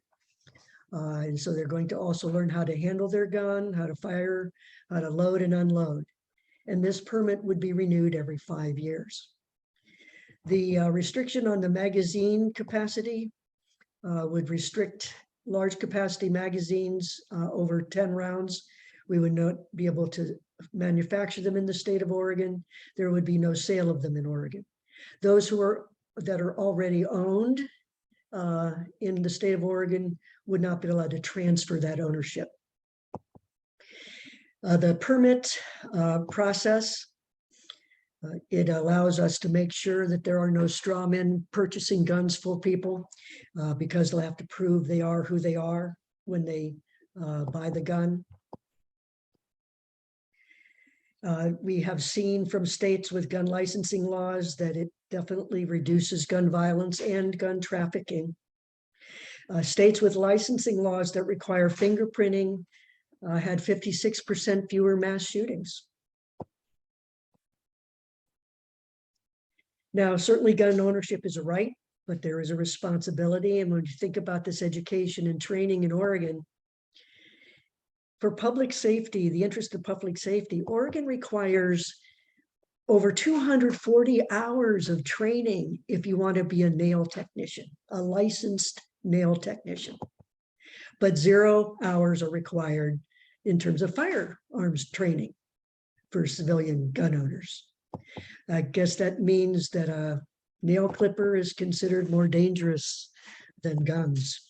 And so they're going to also learn how to handle their gun, how to fire, how to load and unload. And this permit would be renewed every 5 years. The restriction on the magazine capacity would restrict large capacity magazines over 10 rounds. We would not be able to manufacture them in the state of Oregon. There would be no sale of them in Oregon. Those that are already owned in the state of Oregon would not be allowed to transfer that ownership. The permit process, it allows us to make sure that there are no straw men purchasing guns for people because they'll have to prove they are who they are when they buy the gun. We have seen from states with gun licensing laws that it definitely reduces gun violence and gun trafficking. States with licensing laws that require fingerprinting had 56% fewer mass shootings. Now, certainly gun ownership is a right, but there is a responsibility. And when you think about this education and training in Oregon, for public safety, the interest of public safety, Oregon requires over 240 hours of training if you want to be a nail technician, a licensed nail technician. But 0 hours are required in terms of firearms training for civilian gun owners. I guess that means that a nail clipper is considered more dangerous than guns.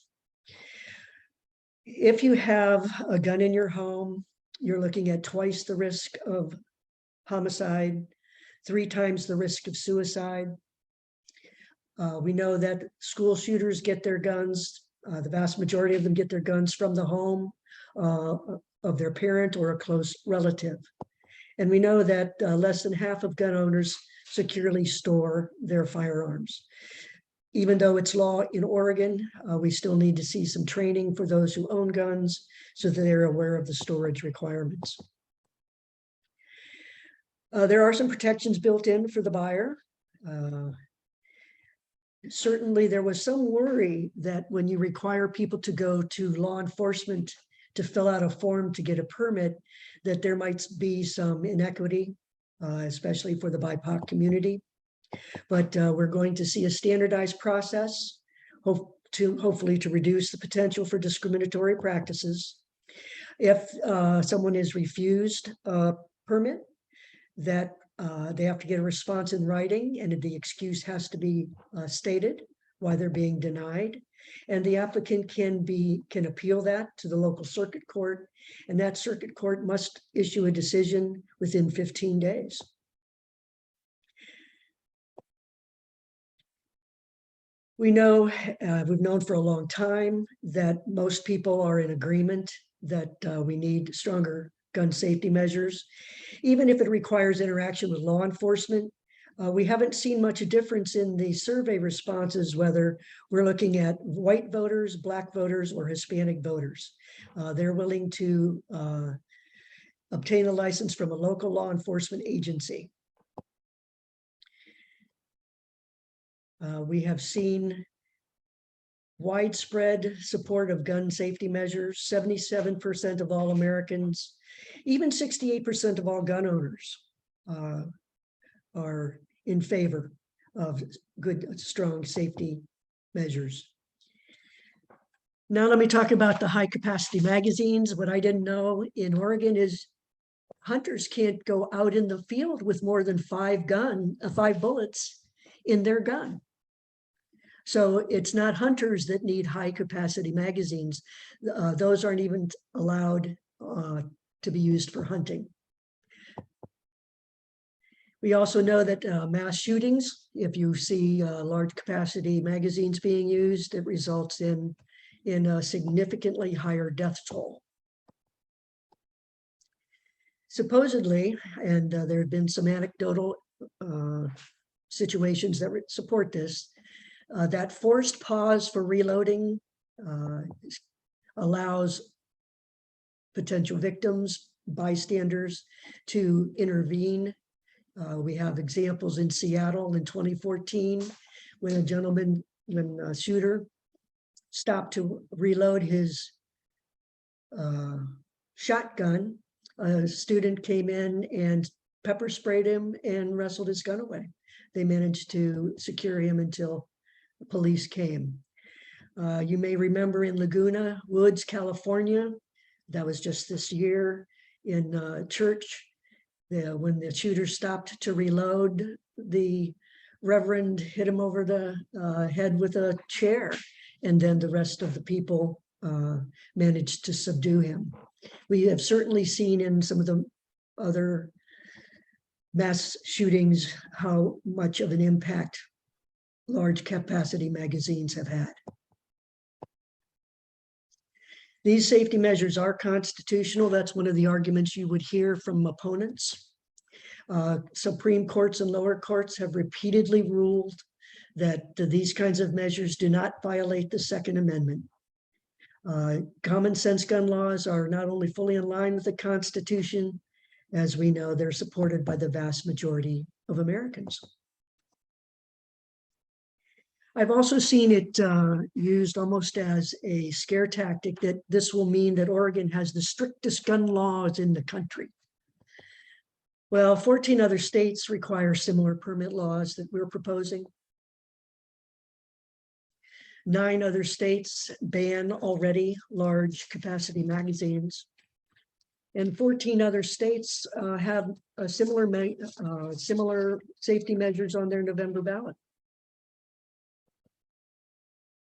If you have a gun in your home, you're looking at twice the risk of homicide, 3 times the risk of suicide. We know that school shooters get their guns, the vast majority of them get their guns from the home of their parent or a close relative. And we know that less than half of gun owners securely store their firearms. Even though it's law in Oregon, we still need to see some training for those who own guns so that they're aware of the storage requirements. There are some protections built in for the buyer. Certainly, there was some worry that when you require people to go to law enforcement to fill out a form to get a permit, that there might be some inequity, especially for the BIPOC community. But we're going to see a standardized process, hopefully to reduce the potential for discriminatory practices. If someone is refused a permit, that they have to get a response in writing, and the excuse has to be stated why they're being denied. And the applicant can appeal that to the local circuit court, and that circuit court must issue a decision within 15 days. We know, we've known for a long time that most people are in agreement that we need stronger gun safety measures. Even if it requires interaction with law enforcement, we haven't seen much difference in the survey responses, whether we're looking at white voters, Black voters, or Hispanic voters. They're willing to obtain a license from a local law enforcement agency. We have seen widespread support of gun safety measures. 77% of all Americans, even 68% of all gun owners are in favor of good, strong safety measures. Now let me talk about the high capacity magazines. What I didn't know in Oregon is hunters can't go out in the field with more than 5 bullets in their gun. So it's not hunters that need high capacity magazines. Those aren't even allowed to be used for hunting. We also know that mass shootings, if you see large capacity magazines being used, it results in a significantly higher death toll. Supposedly, and there have been some anecdotal situations that support this, that forced pause for reloading allows potential victims, bystanders to intervene. We have examples in Seattle in 2014 when a shooter stopped to reload his shotgun. A student came in and pepper sprayed him and wrestled his gun away. They managed to secure him until the police came. You may remember in Laguna Woods, California, that was just this year in church, when the shooter stopped to reload, the reverend hit him over the head with a chair, and then the rest of the people managed to subdue him. We have certainly seen in some of the other mass shootings how much of an impact large capacity magazines have had. These safety measures are constitutional. That's one of the arguments you would hear from opponents. Supreme courts and lower courts have repeatedly ruled that these kinds of measures do not violate the Second Amendment. Common sense gun laws are not only fully in line with the Constitution, as we know, they're supported by the vast majority of Americans. I've also seen it used almost as a scare tactic that this will mean that Oregon has the strictest gun laws in the country. Well, 14 other states require similar permit laws that we're proposing. 9 other states ban already large capacity magazines. And 14 other states have a similar safety measures on their November ballot.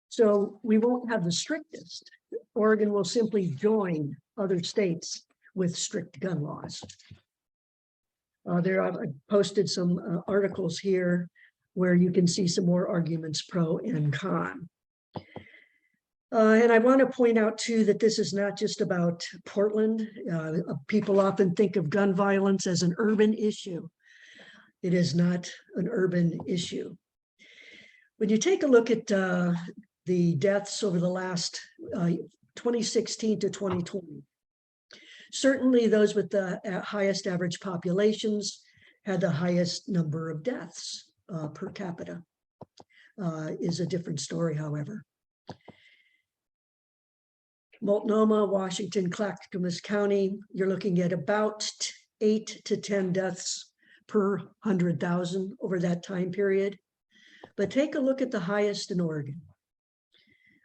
So we won't have the strictest. Oregon will simply join other states with strict gun laws. I posted some articles here where you can see some more arguments pro and con. And I want to point out too that this is not just about Portland. People often think of gun violence as an urban issue. It is not an urban issue. When you take a look at the deaths over the last 2016 to 2020, certainly those with the highest average populations had the highest number of deaths per capita. Is a different story, however. Multnomah, Washington, Clackamas County, you're looking at about 8 to 10 deaths per 100,000 over that time period. But take a look at the highest in Oregon.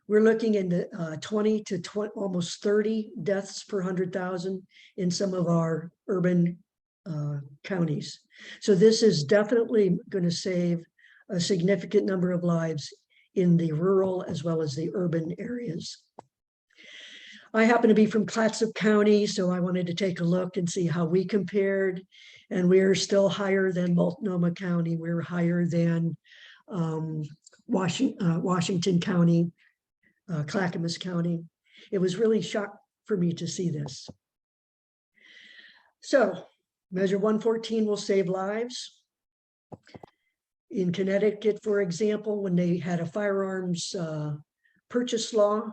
We're looking into 20 to almost 30 deaths per 100,000 in some of our urban counties. So this is definitely going to save a significant number of lives in the rural as well as the urban areas. I happen to be from Clatsop County, so I wanted to take a look and see how we compared. And we're still higher than Multnomah County. We're higher than Washington County, Clackamas County. It was really shocked for me to see this. So Measure 114 will save lives. In Connecticut, for example, when they had a firearms purchase law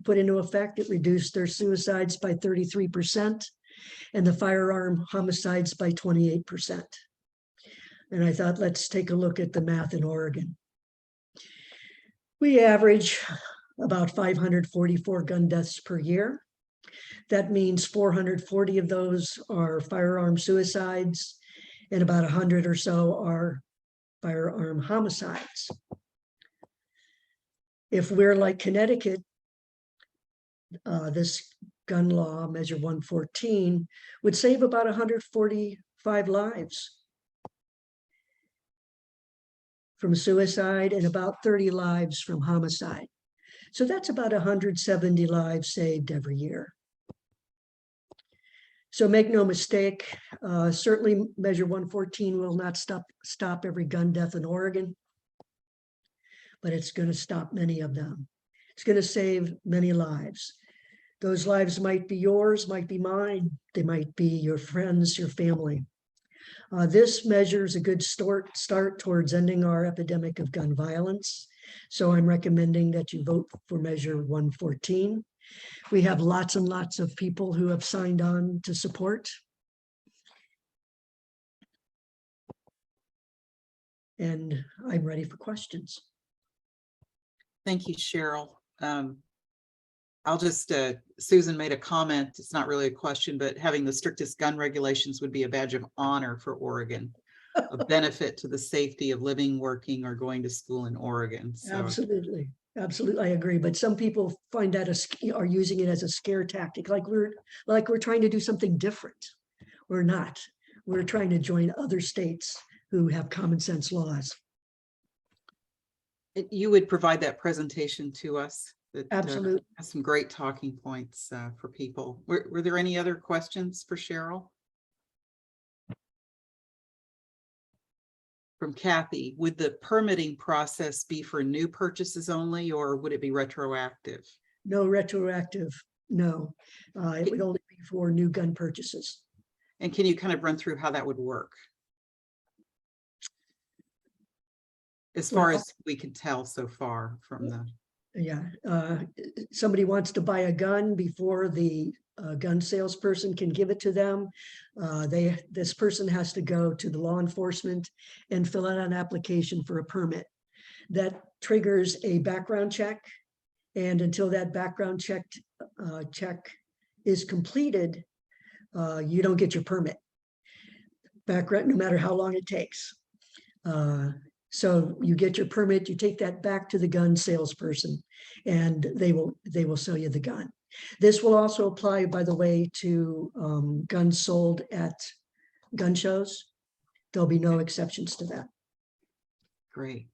put into effect, it reduced their suicides by 33% and the firearm homicides by 28%. And I thought, let's take a look at the math in Oregon. We average about 544 gun deaths per year. That means 440 of those are firearm suicides and about 100 or so are firearm homicides. If we're like Connecticut, this gun law, Measure 114, would save about 145 lives from suicide and about 30 lives from homicide. So that's about 170 lives saved every year. So make no mistake, certainly Measure 114 will not stop every gun death in Oregon, but it's going to stop many of them. It's going to save many lives. Those lives might be yours, might be mine. They might be your friends, your family. This measure is a good start towards ending our epidemic of gun violence. So I'm recommending that you vote for Measure 114. We have lots and lots of people who have signed on to support. And I'm ready for questions. Thank you, Cheryl. I'll just, Susan made a comment, it's not really a question, but having the strictest gun regulations would be a badge of honor for Oregon, a benefit to the safety of living, working, or going to school in Oregon. So. Absolutely. Absolutely, I agree. But some people find that are using it as a scare tactic, like we're trying to do something different. We're not. We're trying to join other states who have common sense laws. You would provide that presentation to us. That, Absolutely. has some great talking points for people. Were there any other questions for Cheryl? From Kathy, would the permitting process be for new purchases only, or would it be retroactive? No retroactive, no. It would only be for new gun purchases. And can you kind of run through how that would work? as far Well, as we can tell so far from the, Yeah, somebody wants to buy a gun before the gun salesperson can give it to them. This person has to go to the law enforcement and fill out an application for a permit. That triggers a background check. And until that background check is completed, you don't get your permit. Background, no matter how long it takes. So you get your permit, you take that back to the gun salesperson, and they will sell you the gun. This will also apply, by the way, to guns sold at gun shows. There'll be no exceptions to that. great.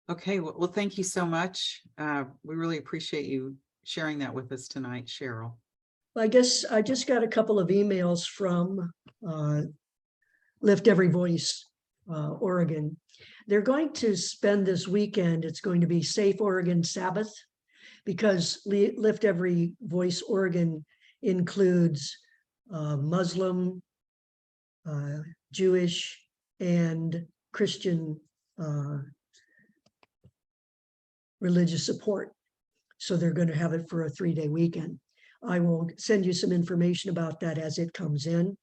Okay, well, thank you so much. We really appreciate you sharing that with us tonight, Cheryl. I guess I just got a couple of emails from Lift Every Voice, Oregon. They're going to spend this weekend, it's going to be Safe Oregon Sabbath, because Lift Every Voice Oregon includes Muslim, Jewish, and Christian religious support. So they're going to have it for a 3-day weekend. I will send you some information about that as it comes in.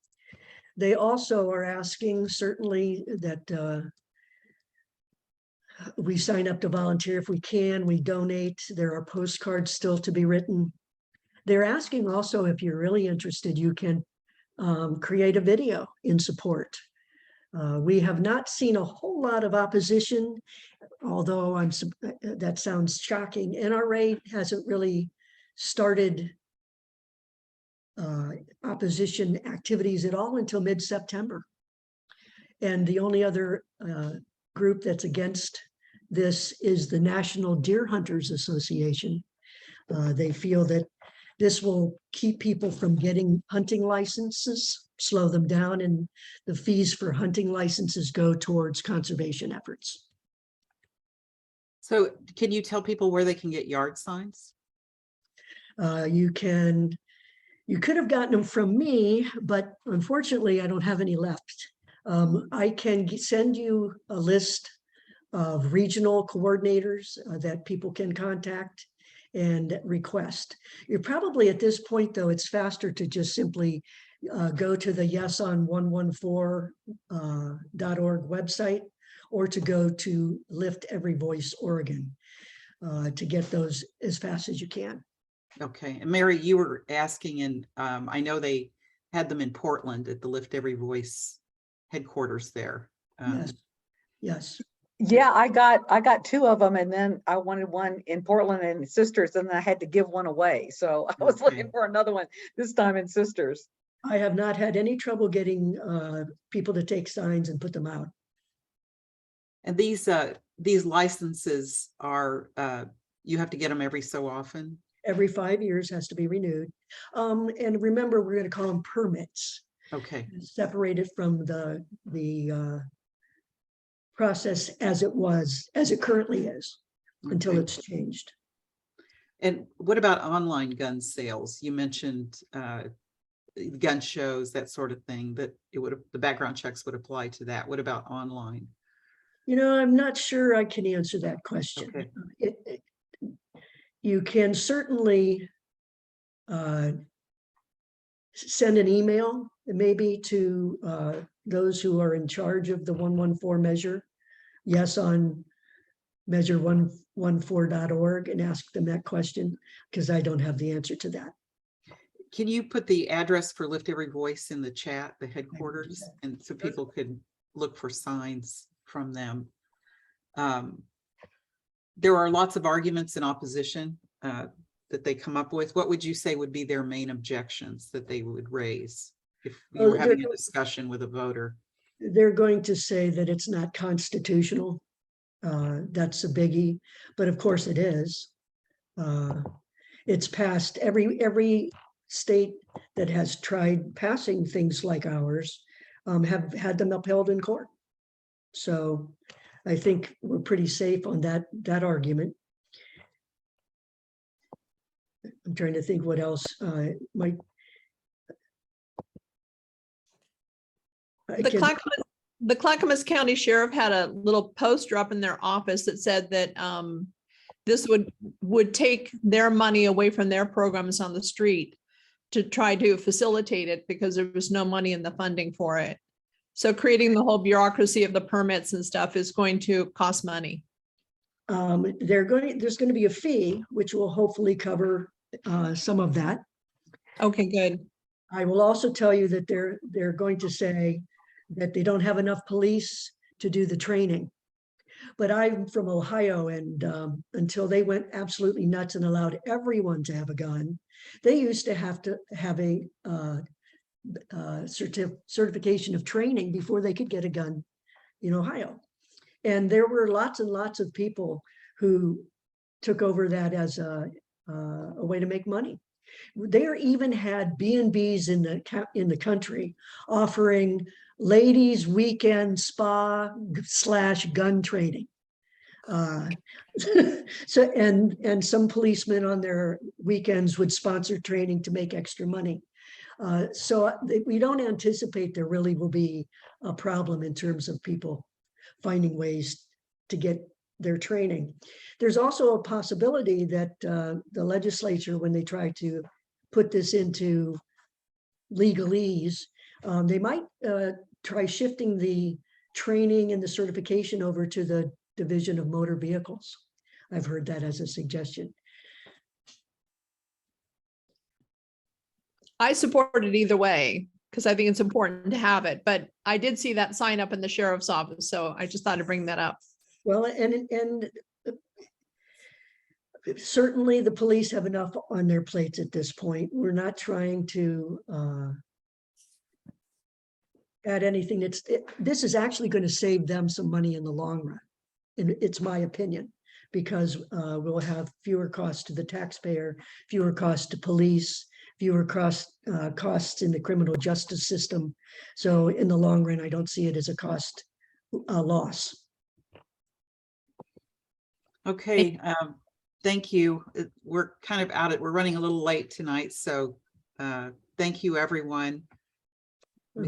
They also are asking certainly that we sign up to volunteer if we can, we donate. There are postcards still to be written. They're asking also, if you're really interested, you can create a video in support. We have not seen a whole lot of opposition, although that sounds shocking. NRA hasn't really started opposition activities at all until mid-September. And the only other group that's against this is the National Deer Hunters Association. They feel that this will keep people from getting hunting licenses, slow them down, and the fees for hunting licenses go towards conservation efforts. So can you tell people where they can get yard signs? You could have gotten them from me, but unfortunately I don't have any left. I can send you a list of regional coordinators that people can contact and request. You're probably at this point, though, it's faster to just simply go to the yeson114.org website, or to go to Lift Every Voice Oregon to get those as fast as you can. Okay, and Mary, you were asking, and I know they had them in Portland at the Lift Every Voice headquarters there. Yes, yes. Yeah, I got 2 of them, and then I wanted one in Portland and Sisters, and I had to give one away. So I was looking Okay. for another one, this time in Sisters. I have not had any trouble getting people to take signs and put them out. And these licenses are, you have to get them every so often? Every 5 years has to be renewed. And remember, we're going to call them permits, Okay, separated from the process as it currently is, until okay. it's changed. And what about online gun sales? You mentioned gun shows, that sort of thing, that the background checks would apply to that. What about online? You know, I'm not sure I can answer that question. Okay. You can certainly send an email, maybe to those who are in charge of the 114 measure, yes, on measure114.org, and ask them that question, because I don't have the answer to that. Can you put the address for Lift Every Voice in the chat, the headquarters, and so people could look for signs from them? There are lots of arguments in opposition that they come up with. What would you say would be their main objections that they would raise if you were having a discussion with a voter? They're going to say that it's not constitutional. That's a biggie, but of course it is. It's passed. Every state that has tried passing things like ours have had them upheld in court. So I think we're pretty safe on that argument. I'm trying to think what else might. The Clackamas The Clackamas County Sheriff had a little poster up in their office that said that this would take their money away from their programs on the street to try to facilitate it because there was no money in the funding for it. So creating the whole bureaucracy of the permits and stuff is going to cost money. There's going to be a fee, which will hopefully cover some of that. Okay, good. I will also tell you that they're going to say that they don't have enough police to do the training. But I'm from Ohio, and until they went absolutely nuts and allowed everyone to have a gun, they used to have a certification of training before they could get a gun in Ohio. And there were lots and lots of people who took over that as a way to make money. There even had B&Bs in the country offering ladies' weekend spa / gun training. So and some policemen on their weekends would sponsor training to make extra money. So we don't anticipate there really will be a problem in terms of people finding ways to get their training. There's also a possibility that the legislature, when they try to put this into legalese, they might try shifting the training and the certification over to the Division of Motor Vehicles. I've heard that as a suggestion. I support it either way because I think it's important to have it, but I did see that sign up in the sheriff's office, so I just thought to bring that up. Well, and certainly the police have enough on their plates at this point. We're not trying to add anything this is actually going to save them some money in the long run. And it's my opinion, because we'll have fewer costs to the taxpayer, fewer costs to police, fewer costs in the criminal justice system. So in the long run, I don't see it as a loss. Okay, thank you. We're kind of we're running a little late tonight, so thank you, everyone.